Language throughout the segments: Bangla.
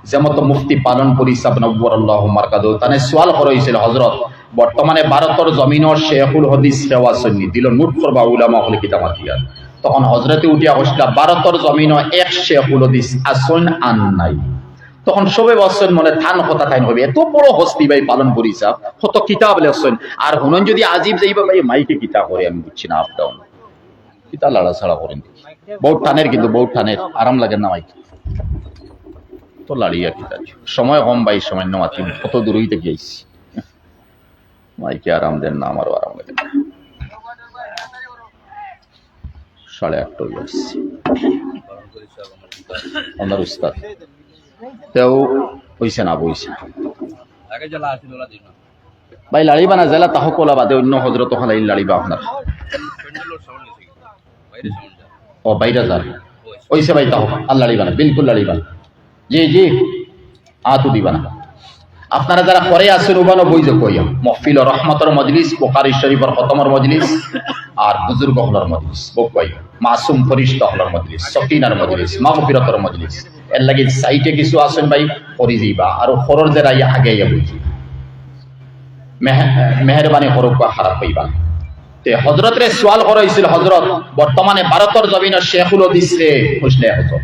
যেমত মুফতি পালনপুরি সাহেব নব্বরাল্লাহু মারকাদু তানে সওয়াল করেছিল হযরত বর্তমানে ভারতের জমিনের শেখুল হাদিস সেওয়া সুন্নি দিল নোট করবা উলামা হলে কিতাব দিয়া তখন হযরতে উঠিয়া কইছিল ভারতের জমিনের এক শেখুল হাদিস আসন আন নাই তখন সবে বলছেন মনে থান কথা তাই হবে এত বড় হস্তি ভাই পালনপুরি সাহেব কত কিতাব লেখছেন আর হুনন যদি আজিব যাইবা ভাই মাইকে কিতাব করে আমি বুঝছি না আপ ডাউন কিতাব লাড়া ছাড়া করেন বহুত টানের কিন্তু বহুত টানের আরাম লাগে না মাইকে তো লাড়িয়া কিতাব সময় কম ভাই সময় নামাতি কত দূর হইতে গিয়েছি মাইকে আরাম দেন না আমারও আরাম লাগে না 8:30 হয়ে যাচ্ছে আমার উস্তাদ তেও হইছে না বইছে ভাই লাড়িবা না জেলা তাহ কলা বাদে অন্য হজরত ওখানে লাড়িবা আপনার ও বাইরে যান ওইসে ভাই তাহ আর লাড়িবা না বিলকুল লাড়িবা না জি জি আতু দিবা না আপনারা যারা পরে আসেন ওবানো বই যে কইয়া মহফিল রহমতের মজলিস বুখারী শরীফের খতমের মজলিস আর বুজুর্গ হলার মজলিস বক কই মাসুম ফরিশতা হলার মজলিস সকিনার মজলিস মাগফিরাতের মজলিস এর লাগি সাইটে কিছু আসেন ভাই পরি যাইবা আর খরর যারা আগে ইয়া বুঝি মেহরবানি করুক বা খারাপ হইবা তে হযরত রে সওয়াল করাইছিল হযরত বর্তমানে ভারতের জমিনের শেখুল হাদিস রে খুশলে হযরত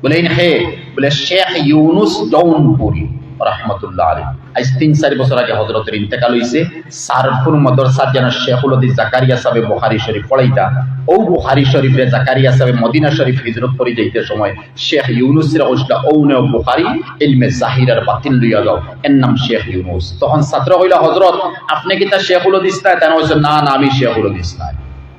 বলেন হে বলে শেখ ইউনুস জৌনপুরি রাহমাতুল্লাহ আলাইহি আজ 3-4 বছর আগে হযরতের ইন্তেকাল হইছে সারফুল মাদ্রাসার জানা শেখুল হাদিস জাকারিয়া সাহেব বুখারী শরীফ পড়াইতা ও বুখারী শরীফ রে জাকারিয়া সাহেব মদিনা শরীফ হিজরত করে যাইতে সময় শেখ ইউনুস রে ওসটা ওনে বুখারী ইলমে জাহিরার বাতিন লইয়া যাও এর নাম শেখ ইউনুস তখন ছাত্র কইলা হযরত আপনি কি তা শেখুল হাদিস না তানা কইছে না না আমি শেখুল হাদিস না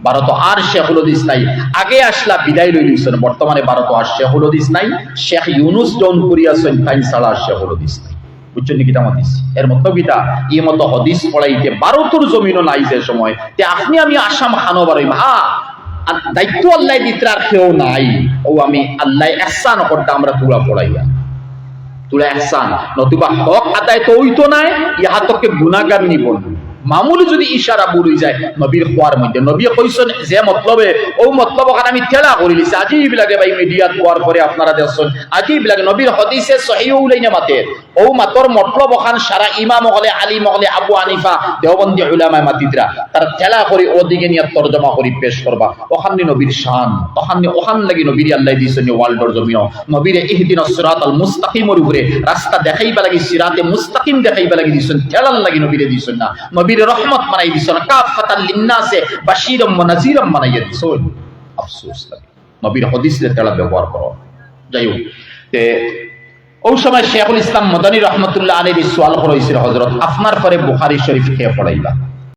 ভারত আর শেখুল হাদিস নাই আগে আসলা বিদায় লই লইছেন বর্তমানে ভারত আর শেখুল হাদিস নাই শেখ ইউনুস জৌনপুরি আছেন তাই ছাড়া শেখুল হাদিস নাই বুঝছেন কি তাম হাদিস এর মত গীতা এই মত হাদিস পড়াইতে ভারতের জমিনও নাই যে সময় তে আপনি আমি আসাম খানো বারই ভা আর দায়িত্ব আল্লাহ দিতরার কেউ নাই ও আমি আল্লাহ ইহসান করতে আমরা তুলা পড়াইয়া তুলা ইহসান নতুবা হক আদায় তো হইতো নাই ইহা তোকে গুনাহগার নিবন মামুলি যদি ইশারা বলি যায় নবীর খোয়ার মধ্যে নবী কইছেন যে মতলবে ও মতলব ওখানে আমি ঠেলা করি লিছি আজীব লাগে ভাই মিডিয়া খোয়ার পরে আপনারা দেখছেন আজীব লাগে নবীর হাদিসে সহিহ উলাইনা মাতে ও মাতর মতলব ওখান সারা ইমাম হলে আলিম হলে আবু হানিফা দেওবন্দি উলামা মাতিদরা তার ঠেলা করি ওদিকে নিয়ে তরজমা করি পেশ করবা ওখানে নবীর শান ওখান লাগি নবীর আল্লাহ দিছেন ওয়ার্ল্ডর জমিন নবীর ইহদিনাস সিরাতাল মুস্তাকিমের উপরে রাস্তা দেখাইবা লাগি সিরাতে মুস্তাকিম দেখাইবা লাগি দিছেন ঠেলার লাগি নবীরে দিছেন না নবীর রহমত বানাই দিছেন কাফাতাল লিন্নাসে বাশীরাম ওয়া নাযীরাম বানাইয়া দিছেন আফসোস লাগে নবীর হাদিসে তেলা ব্যবহার করো যাই হোক তে ওই সময় শেখুল ইসলাম মদনী রহমতুল্লাহ আলাইহি সওয়াল করেছিল হযরত আপনার পরে বুখারী শরীফ কে পড়াইবা